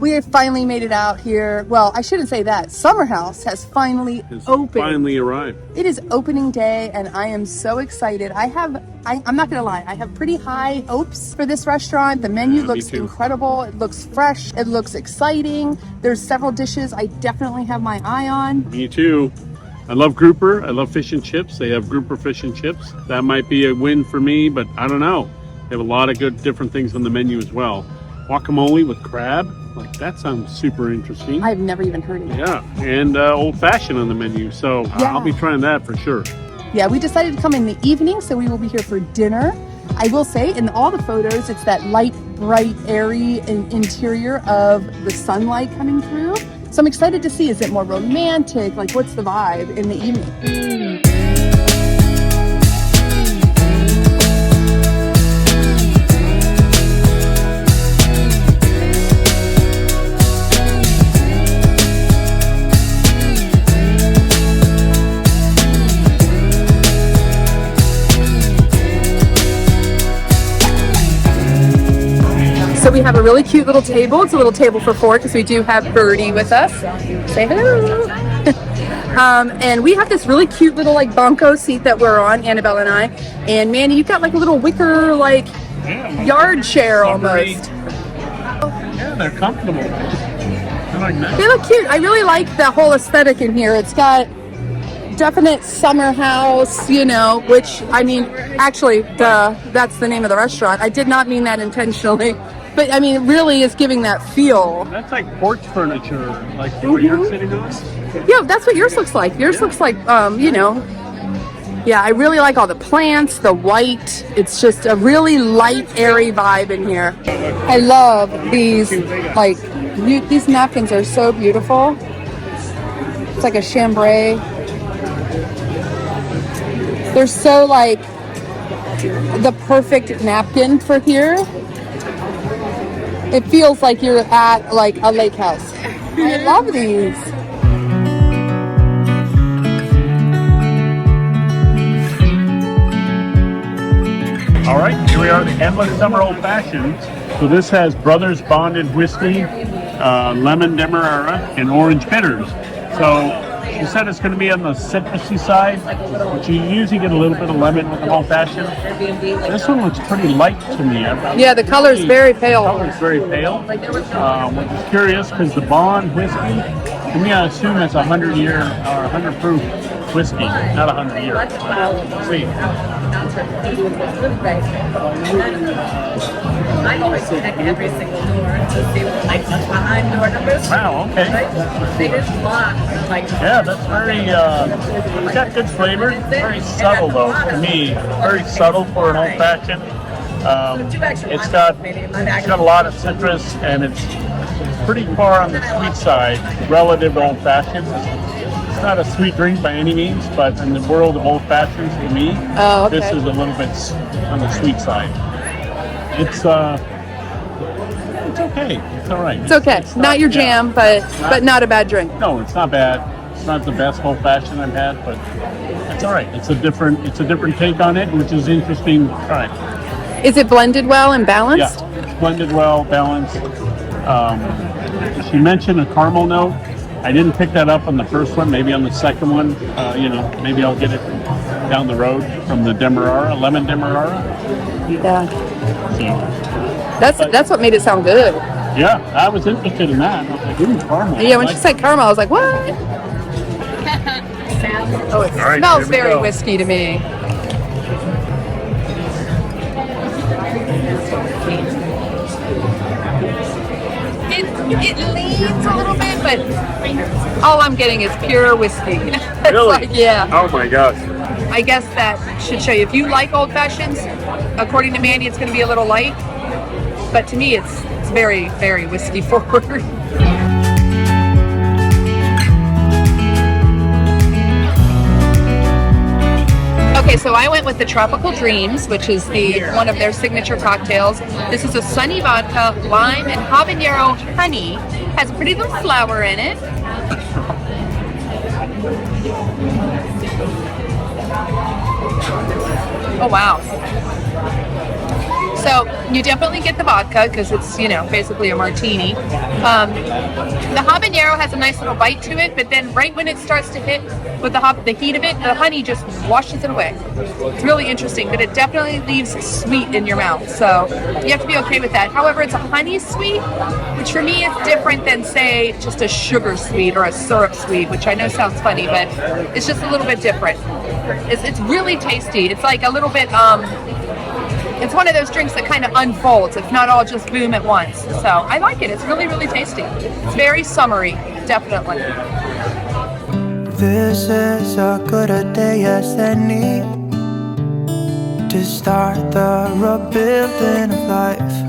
We have finally made it out here. Well, I shouldn't say that. Summer House has finally opened. Finally arrived. It is opening day, and I am so excited. I'm not gonna lie, I have pretty high hopes for this restaurant. The menu looks incredible. It looks fresh. It looks exciting. There's several dishes I definitely have my eye on. Me too. I love grouper. I love fish and chips. They have grouper fish and chips. That might be a win for me, but I don't know. They have a lot of good different things on the menu as well. Guacamole with crab. Like, that sounds super interesting. I've never even heard of it. Yeah, and old fashioned on the menu. So Yeah. I'll be trying that for sure. Yeah, we decided to come in the evening, so we will be here for dinner. I will say, in all the photos, it's that light, bright, airy interior of the sunlight coming through. So I'm excited to see, is it more romantic? Like, what's the vibe in the evening? So we have a really cute little table. It's a little table for four because we do have Birdie with us. Say hello. And we have this really cute little like banco seat that we're on, Annabelle and I. And Manny, you've got like a little wicker like yard chair almost. Yeah, they're comfortable. I like that. They look cute. I really like the whole aesthetic in here. It's got definite summer house, you know, which I mean, actually, that's the name of the restaurant. I did not mean that intentionally. But I mean, it really is giving that feel. That's like porch furniture, like what you're sitting on. Yeah, that's what yours looks like. Yours looks like, you know, yeah, I really like all the plants, the white. It's just a really light, airy vibe in here. I love these, like, these napkins are so beautiful. It's like a chambray. They're so, like, the perfect napkin for here. It feels like you're at like a lake house. I love these. All right, here we are, the Endless Summer Old Fashions. So this has Brothers Bonded Whiskey, Lemon Demerara, and Orange Bitters. So you said it's going to be on the citrusy side, but you usually get a little bit of lemon with an old fashioned. This one looks pretty light to me. Yeah, the color is very pale. The color is very pale. Which is curious because the Bond whiskey, to me, I assume it's 100-year or 100 proof whiskey, not 100-year. See. I always check every single door to see what like behind door numbers. Wow, okay. They just lock. Like, yeah, that's very, it's got good flavor. Very subtle though, to me. Very subtle for an old fashioned. It's got a lot of citrus and it's pretty far on the sweet side relative to old fashions. It's not a sweet drink by any means, but in the world of old fashions, to me, this is a little bit on the sweet side. It's okay. It's all right. It's okay. It's not your jam, but not a bad drink. No, it's not bad. It's not the best old fashioned I've had, but it's all right. It's a different take on it, which is interesting. All right. Is it blended well and balanced? Yeah, it's blended well, balanced. She mentioned a caramel note. I didn't pick that up on the first one. Maybe on the second one. You know, maybe I'll get it down the road from the Demerara, lemon Demerara. Yeah. So, that's what made it sound good. Yeah, I was interested in that. I was like, ooh, caramel. Yeah, when she said caramel, I was like, what? Oh, it smells very whiskey to me. It leans a little bit, but all I'm getting is pure whiskey. It's really? Like, yeah. Oh my gosh. I guess that should show you. If you like old fashions, according to Mandy, it's going to be a little light. But to me, it's very, very whiskey forward. Okay, so I went with the Tropical Dreams, which is one of their signature cocktails. This is a sunny vodka, lime, and habanero honey. Has a pretty little flower in it. Oh, wow. So you definitely get the vodka because it's, you know, basically a martini. The habanero has a nice little bite to it, but then right when it starts to hit with the heat of it, the honey just washes it away. It's really interesting, but it definitely leaves sweet in your mouth. So you have to be okay with that. However, it's a honey sweet, which for me is different than, say, just a sugar sweet or a syrup sweet, which I know sounds funny, but it's just a little bit different. It's really tasty. It's like a little bit, it's one of those drinks that kind of unfolds. It's not all just boom at once. So I like it. It's really, really tasty. It's very summery, definitely. This is as good a day as any to start the rebuilding of life.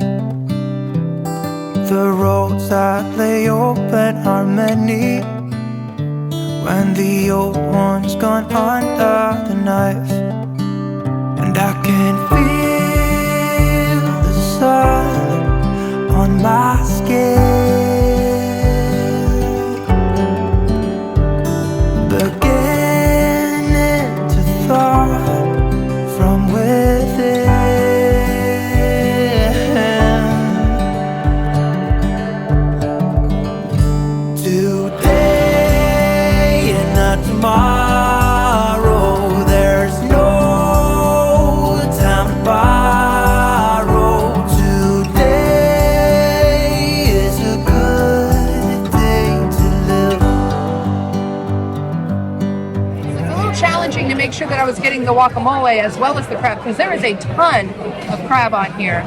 The roads that lay open are many when the old one's gone under the knife. And I can feel the sun on my skin, beginning to thaw from within. Today and not tomorrow, there's no time to borrow. Today is a good day to live. It's a little challenging to make sure that I was getting the guacamole as well as the crab, because there is a ton of crab on here.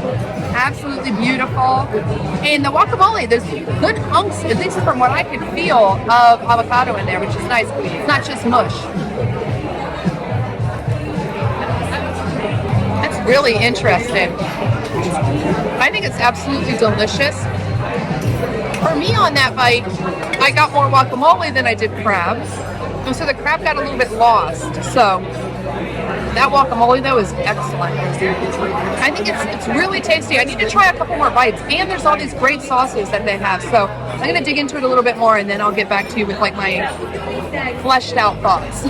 Absolutely beautiful. And the guacamole, there's good hunks, at least from what I could feel, of avocado in there, which is nice. It's not just mush. That's really interesting. I think it's absolutely delicious. For me on that bite, I got more guacamole than I did crabs. And so the crab got a little bit lost. So that guacamole, though, is excellent. I think it's really tasty. I need to try a couple more bites. And there's all these great sauces that they have. So I'm going to dig into it a little bit more, and then I'll get back to you with like my fleshed out thoughts.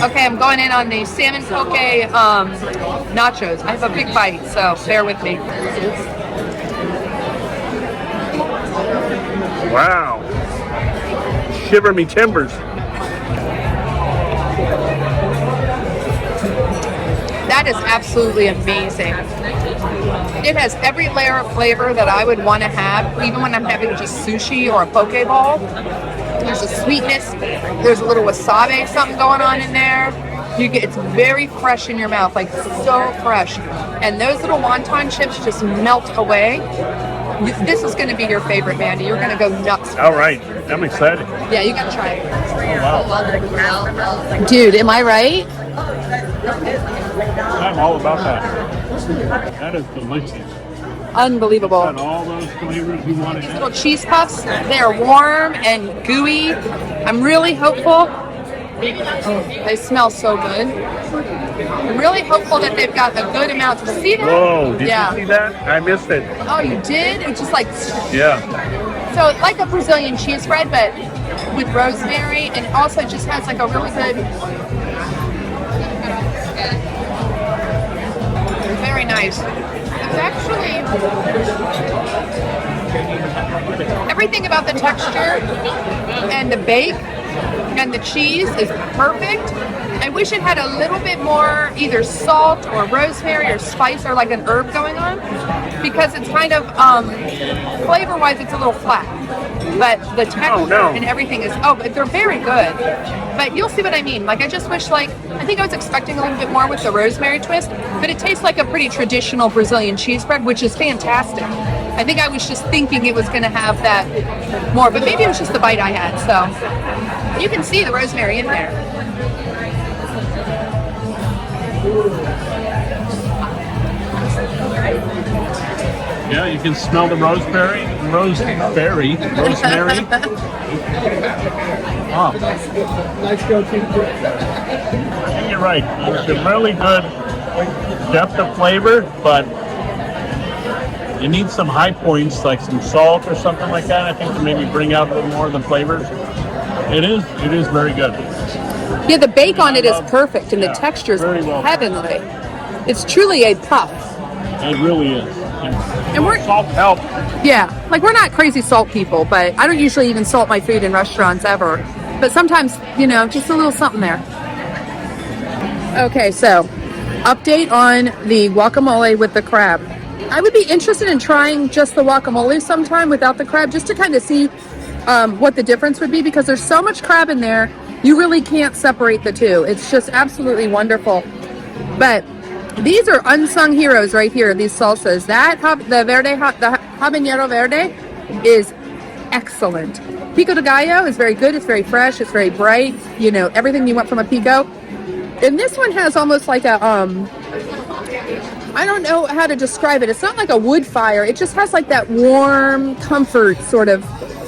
Okay, I'm going in on the salmon poke nachos. I have a big bite, so bear with me. Wow. Shiver me timbers. That is absolutely amazing. It has every layer of flavor that I would want to have, even when I'm having just sushi or a poke bowl. There's a sweetness. There's a little wasabi, something going on in there. It's very fresh in your mouth, like so fresh. And those little wonton chips just melt away. This is going to be your favorite, Mandy. You're going to go nuts. All right. I'm excited. Yeah, you got to try it. Oh, wow. Dude, am I right? I'm all about that. That is delicious. Unbelievable. Got all those flavors you want to Little cheese puffs. They're warm and gooey. I'm really hopeful. They smell so good. I'm really hopeful that they've got a good amount to see that. Whoa, did Yeah. you see that? I missed it. Oh, you did? It's just like, Yeah. so like a Brazilian cheese bread, but with rosemary, and also just has like a really good, very nice. It's actually, everything about the texture and the bake and the cheese is perfect. I wish it had a little bit more either salt or rosemary or spice or like an herb going on, because it's kind of, flavor-wise, it's a little flat. But the texture and everything is, but they're very good. But you'll see what I mean. Like, I just wish, like, I think I was expecting a little bit more with the rosemary twist, but it tastes like a pretty traditional Brazilian cheese bread, which is fantastic. I think I was just thinking it was going to have that more, but maybe it was just the bite I had. So you can see the rosemary in there. Yeah, you can smell the rosemary. Rosemary. Oh. Nice go, team. I think you're right. It's a really good depth of flavor, but you need some high points, like some salt or something like that, I think, to maybe bring out a little more of the flavors. It is very good. Yeah, the bake on it is perfect, and the texture is very well. heavenly. It's truly a puff. It really is. And we're Salt help. Yeah, like we're not crazy salt people, but I don't usually even salt my food in restaurants ever. But sometimes, you know, just a little something there. Okay, so update on the guacamole with the crab. I would be interested in trying just the guacamole sometime without the crab, just to kind of see what the difference would be, because there's so much crab in there, you really can't separate the two. It's just absolutely wonderful. But these are unsung heroes right here, these salsas. The habanero verde is excellent. Pico de gallo is very good. It's very fresh. It's very bright. You know, everything you want from a pico. And this one has almost like a, I don't know how to describe it. It's not like a wood fire. It just has like that warm comfort sort of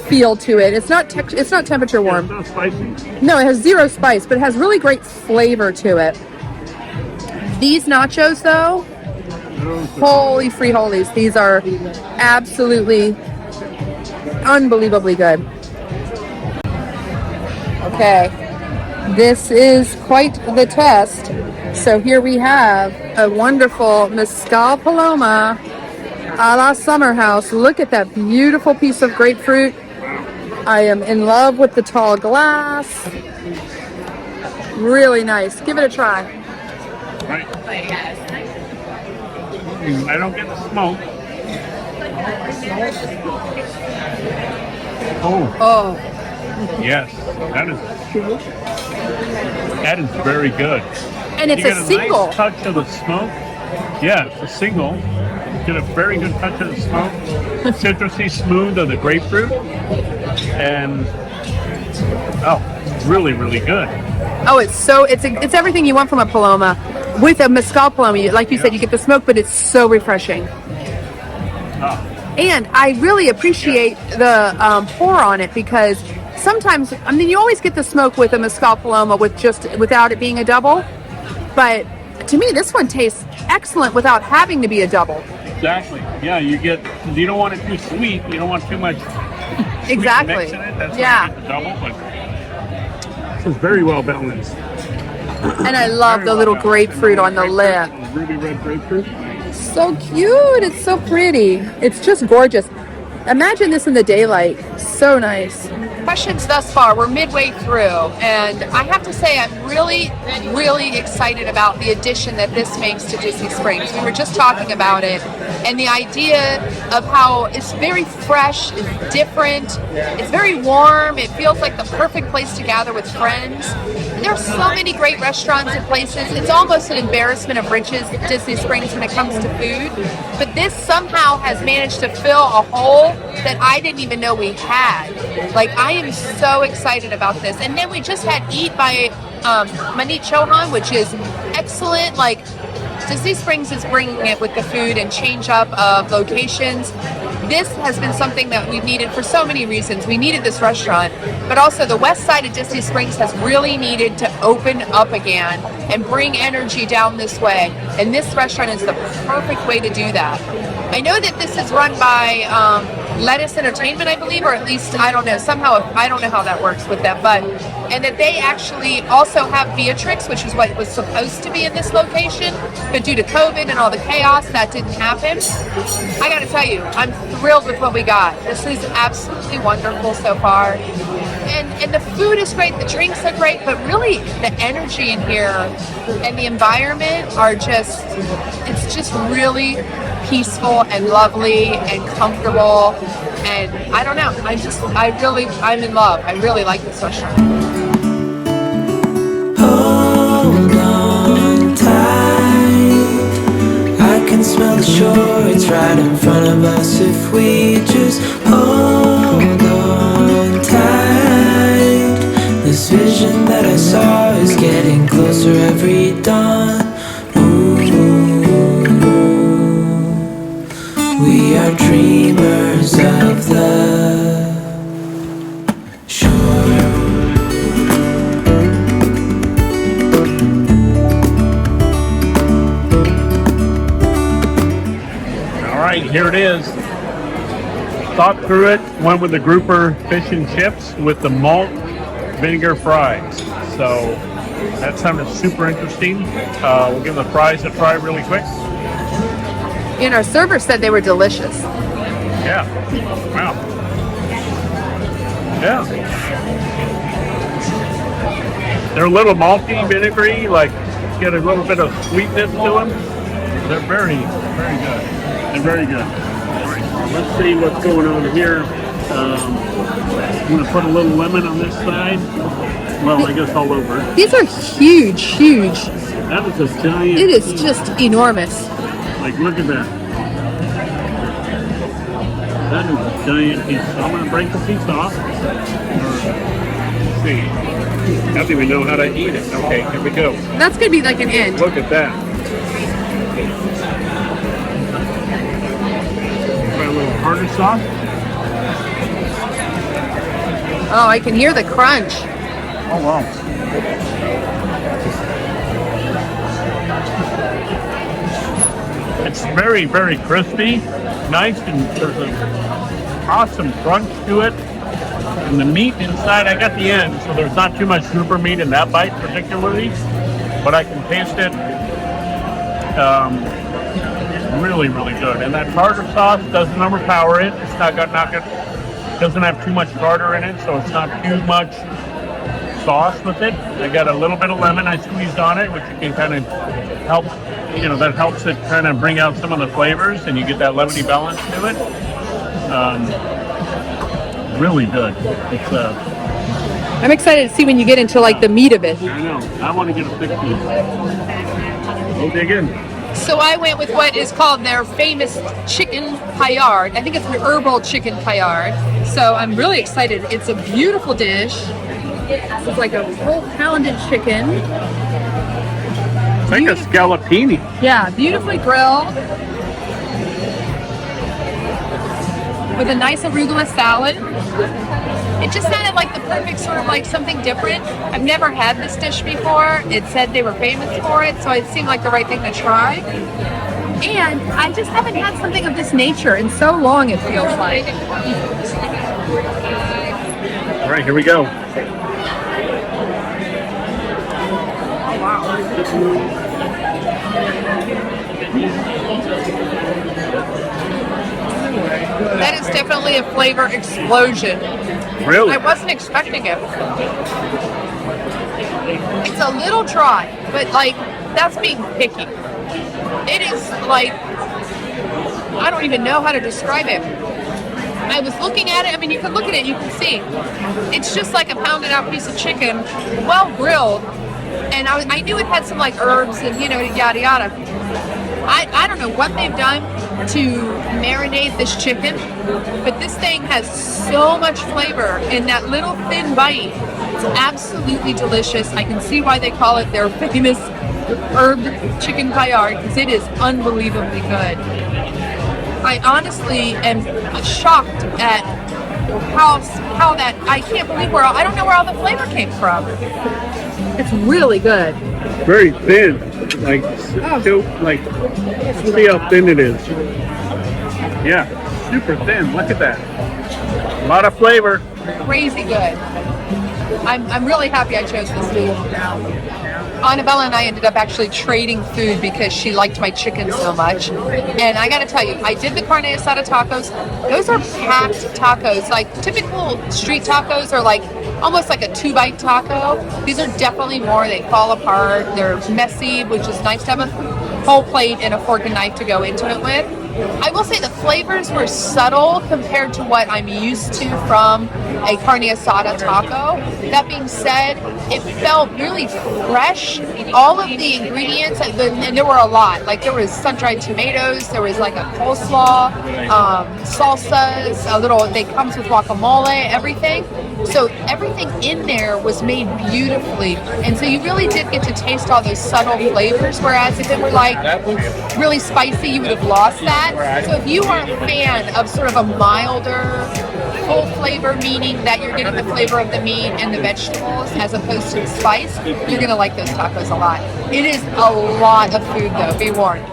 feel to it. It's not temperature warm. It's not spicy. No, it has zero spice, but it has really great flavor to it. These nachos, though, holy free holies, these are absolutely unbelievably good. Okay, this is quite the test. So here we have a wonderful Mezcal Paloma a la Summer House. Look at that beautiful piece of grapefruit. I am in love with the tall glass. Really nice. Give it a try. Right. I don't get the smoke. Oh, Yes, that is very good. and it's You get a single. nice touch of the smoke. Yeah, it's a single. Get a very good touch of the smoke. Citrusy smooth of the grapefruit. And really, really good. Oh, it's everything you want from a Paloma. With a Mezcal Paloma, like you said, you get the smoke, but it's so refreshing. Oh, And I really appreciate the pour on it, because sometimes, I mean, you always get the smoke with a Mezcal Paloma without it being a double. But to me, this one tastes excellent without having to be a double. exactly. Yeah, you don't want it too sweet. You don't want too much Exactly. mix in it. That's Yeah. why you get the double. But this is very well balanced. And I love the little grapefruit on the lip. Ruby red grapefruit. So cute. It's so pretty. It's just gorgeous. Imagine this in the daylight. So nice. Questions thus far. We're midway through, and I have to say I'm really, really excited about the addition that this makes to Disney Springs. We were just talking about it, and the idea of how it's very fresh, it's different, it's very warm, it feels like the perfect place to gather with friends. There's so many great restaurants and places. It's almost an embarrassment of riches at Disney Springs when it comes to food, but this somehow has managed to fill a hole that I didn't even know we had. Like, I am so excited about this. And then we just had Eat by Manit Chauhan, which is excellent. Like, Disney Springs is bringing it with the food and change up of locations. This has been something that we've needed for so many reasons. We needed this restaurant, but also the west side of Disney Springs has really needed to open up again and bring energy down this way. And this restaurant is the perfect way to do that. I know that this is run by Lettuce Entertainment, I believe, or at least, I don't know, somehow, I don't know how that works with them, but, and that they actually also have Beatrix, which is what was supposed to be in this location, but due to COVID and all the chaos, that didn't happen. I gotta tell you, I'm thrilled with what we got. This is absolutely wonderful so far. And the food is great, the drinks are great, but really the energy in here and the environment are just, it's just really peaceful and lovely and comfortable. And I don't know, I'm in love. I really like this restaurant. Hold on tight. I can smell the shore, it's right in front of us. If we just hold on tight, this vision that I saw is getting closer every dawn. Ooh, we are dreamers of the shore. All right, here it is. Thought through it. Went with the grouper fish and chips with the malt vinegar fries. So that sounded super interesting. We'll give the fries a try really quick. And our server said they were delicious. Yeah. Wow. Yeah. They're a little malty, vinegary, like get a little bit of sweetness to them. They're very, very good. They're very good. All right, let's see what's going on here. I'm going to put a little lemon on this side. Well, I guess all over. These are huge, huge. That is a giant. It is piece. just enormous. Like, look at that. That is a giant piece. So I'm going to break the piece off. Let's see. How do we know how to eat it? Okay, here we go. That's going to be like an end. Look at that. Try a little harder sauce. Oh, I can hear the crunch. Oh, wow. It's very, very crispy. Nice, and there's an awesome crunch to it. And the meat inside, I got the end, so there's not too much super meat in that bite particularly, but I can taste it. Really, really good. And that tartar sauce doesn't overpower it. It's doesn't have too much tartar in it, so it's not too much sauce with it. I got a little bit of lemon I squeezed on it, which you can kind of help, that helps it kind of bring out some of the flavors, and you get that lemony balance to it. Really good. It's I'm excited to see when you get into like the meat of it. I know. I want to get a big piece. We'll dig in. So I went with what is called their famous chicken paillard. I think it's an herbal chicken paillard. So I'm really excited. It's a beautiful dish. It's like a whole pounded chicken. It's like a scallopini. Yeah, beautifully grilled. With a nice arugula salad. It just sounded like the perfect sort of like something different. I've never had this dish before. It said they were famous for it, so it seemed like the right thing to try. And I just haven't had something of this nature in so long, it feels like. All right, here we go. That is definitely a flavor explosion. Really? I wasn't expecting it. It's a little dry, but like, that's being picky. It is like, I don't even know how to describe it. I was looking at it, I mean, you can look at it, you can see. It's just like a pounded out piece of chicken, well grilled. And I knew it had some like herbs and, yada yada. I don't know what they've done to marinate this chicken, but this thing has so much flavor in that little thin bite. It's absolutely delicious. I can see why they call it their famous herb chicken paillard, because it is unbelievably good. I honestly am shocked at how that, I can't believe I don't know where all the flavor came from. It's really good. Very thin. Like, see how thin it is. Yeah, super thin. Look at that. A lot of flavor. Crazy good. I'm really happy I chose this food. Annabella and I ended up actually trading food because she liked my chicken so much. And I gotta tell you, I did the carne asada tacos. Those are packed tacos. Like typical street tacos are like almost like a 2-bite taco. These are definitely more. They fall apart. They're messy, which is nice to have a whole plate and a fork and knife to go into it with. I will say the flavors were subtle compared to what I'm used to from a carne asada taco. That being said, it felt really fresh. All of the ingredients, and there were a lot. Like there was sun-dried tomatoes, there was like a coleslaw, salsas, it comes with guacamole, everything. So everything in there was made beautifully. And so you really did get to taste all those subtle flavors, whereas if it were like really spicy, you would have lost that. So if you are a fan of sort of a milder, full flavor, meaning that you're getting the flavor of the meat and the vegetables as opposed to the spice, you're going to like those tacos a lot. It is a lot of food though, be warned.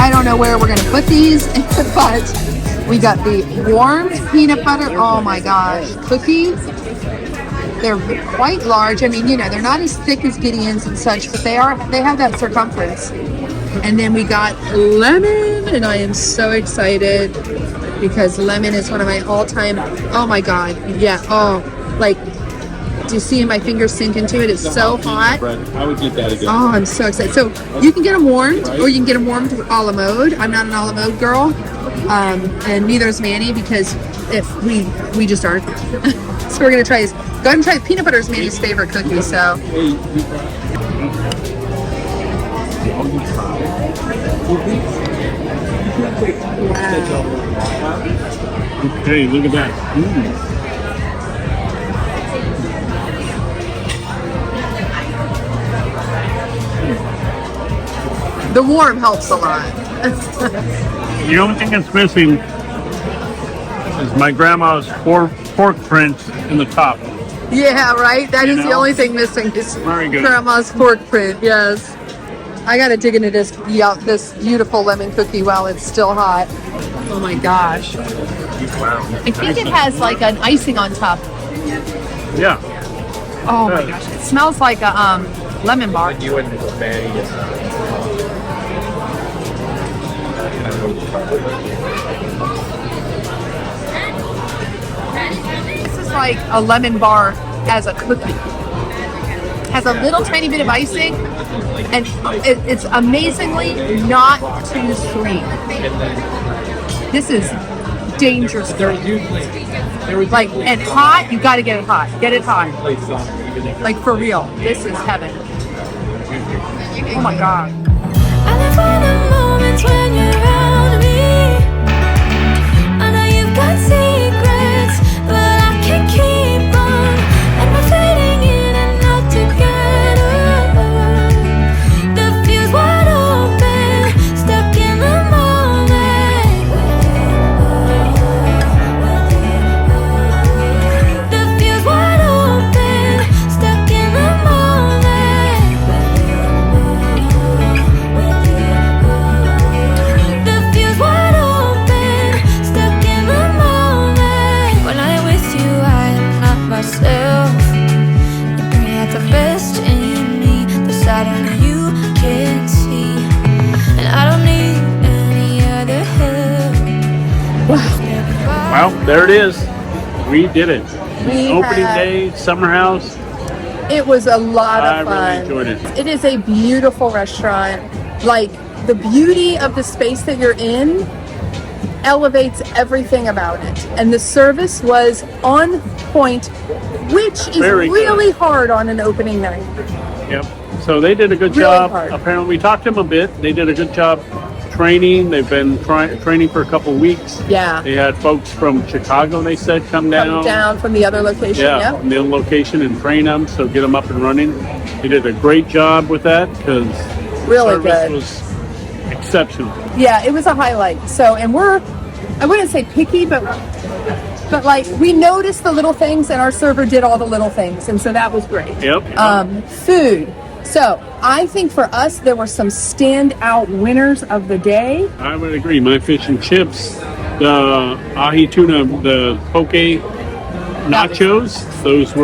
I don't know where we're gonna put these, but we got the warmed peanut butter. Oh my gosh, cookies. They're quite large. I mean, you know, they're not as thick as Gideon's and such, but they have that circumference. And then we got lemon, and I am so excited because lemon is one of my all-time, oh my God, yeah, oh, like, do you see my fingers sink into it? It's so hot. I would get that again. Oh, I'm so excited. So you can get them warmed, or you can get them warmed a la mode. I'm not an a la mode girl, and neither is Manny, because if we just aren't. So we're gonna try this. Go ahead and try peanut butter is Manny's favorite cookie. So Okay, look at that. the warm helps a lot. The only thing that's missing is my grandma's pork print in the top. Yeah, right. That You is the know? only thing missing. Is Very good. Grandma's pork print. Yes. I gotta dig into this beautiful lemon cookie while it's still hot. Oh my gosh. I think it has like an icing on top. Yeah. Oh my gosh. It smells like a lemon bar. You and Manny. This is like a lemon bar as a cookie. Has a little tiny bit of icing, and it's amazingly not too sweet. This is dangerous. Like, and hot, you gotta get it hot. Get it hot. Like, for real. This is heaven. Oh my God. I live for the moments when you're around me. I know you've got secrets, but I can't keep on. And we're fading in and out together. The fuse wide open, stuck in the moment. The fuse wide open, stuck in the moment. The fuse wide open, stuck in the moment. When I'm with you, I am not myself. You bring out the best in me, the side only you can see. And I don't need any other help. Well, there it is. We did it. We Opening had- day, summer house. It was a lot I of really fun. enjoyed it. It is a beautiful restaurant. Like, the beauty of the space that you're in elevates everything about it. And the service was on point, which is Very good. really hard on an opening night. Yep. So they did a good Really job. hard. Apparently, we talked to them a bit. They did a good job training. They've been training for a couple weeks. Yeah. They had folks from Chicago, they said, come Come down from the other location. Yeah, Yep. from the other location and train them, so get them up and running. They did a great job with that because Really service good. was exceptional. Yeah, it was a highlight. So, and I wouldn't say picky, but like, we noticed the little things, and our server did all the little things, and so that was great. Yep. Food. So I think for us, there were some standout winners of the day. I would agree. My fish and chips, the ahi tuna, the poke nachos, those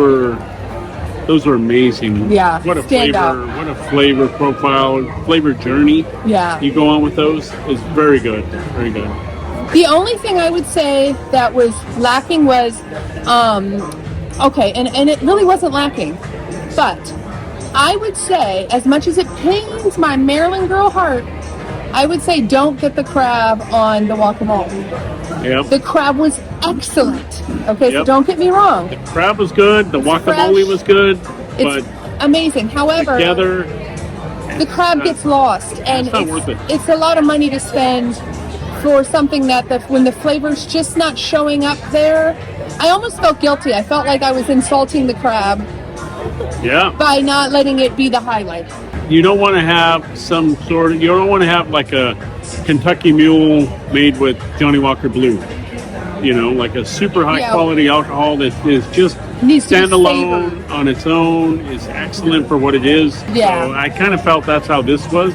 were amazing. Yeah, What a stand flavor! out. What a flavor profile, flavor journey. Yeah. You go on with those is very good. Very good. The only thing I would say that was lacking was, okay, and it really wasn't lacking, but I would say, as much as it pains my Maryland girl heart, I would say don't get the crab on the guacamole. Yep. The crab was excellent. Okay, so Yep. don't get me wrong. Crab was good. The guacamole fresh. was good, It's but amazing. However, together, the crab gets lost, and it's not worth it. it's a lot of money to spend for something that when the flavor's just not showing up there. I almost felt guilty. I felt like I was insulting the crab yeah. by not letting it be the highlight. You don't want to have you don't want to have like a Kentucky Mule made with Johnny Walker Blue. You know, like a super high Yeah. quality alcohol that is just Needs to be standalone savored. on its own, is excellent for what it is. Yeah. So I kind of felt that's how this was.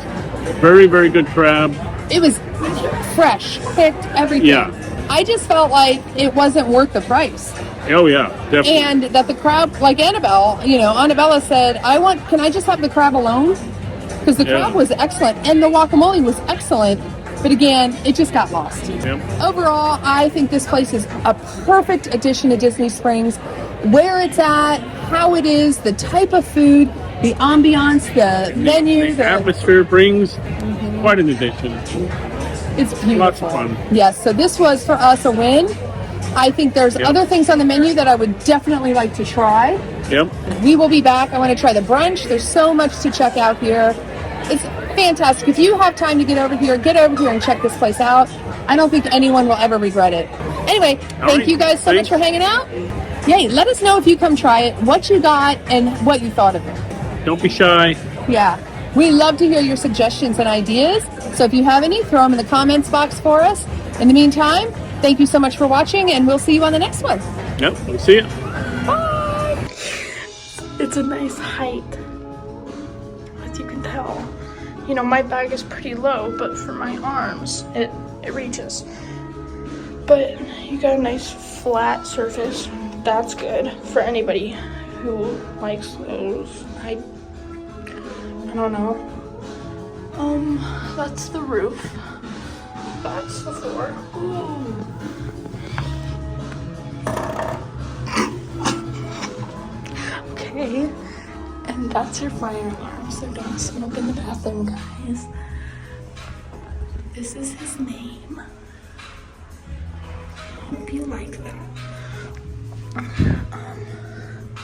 Very, very good crab. It was fresh, picked, everything. Yeah. I just felt like it wasn't worth the price. Oh yeah, definitely. And that the crab, like Annabella said, can I just have the crab alone? Because the crab was excellent and the guacamole was excellent. But again, it just got lost. Yep. Overall, I think this place is a perfect addition to Disney Springs. Where it's at, how it is, the type of food, the ambiance, the menu, The atmosphere brings quite an addition. It's beautiful. Lots of fun. Yes, so this was for us a win. I think there's other things on the menu that I would definitely like to try. Yep. We will be back. I want to try the brunch. There's so much to check out here. It's fantastic. If you have time to get over here and check this place out. I don't think anyone will ever regret it. Anyway, thank you guys so much for hanging out. Yay, let us know if you come try it, what you got, and what you thought of it. Don't be shy. Yeah, we love to hear your suggestions and ideas. So if you have any, throw them in the comments box for us. In the meantime, thank you so much for watching, and we'll see you on the next one. Yep, we'll see you. Bye! It's a nice height, as you can tell. You know, my bag is pretty low, but for my arms, it reaches. But you got a nice flat surface. That's good for anybody who likes those. I don't know. That's the roof. That's the floor. Ooh. Okay. And that's your fire alarm, so don't smoke in the bathroom, guys. This is his name. Hope you like that.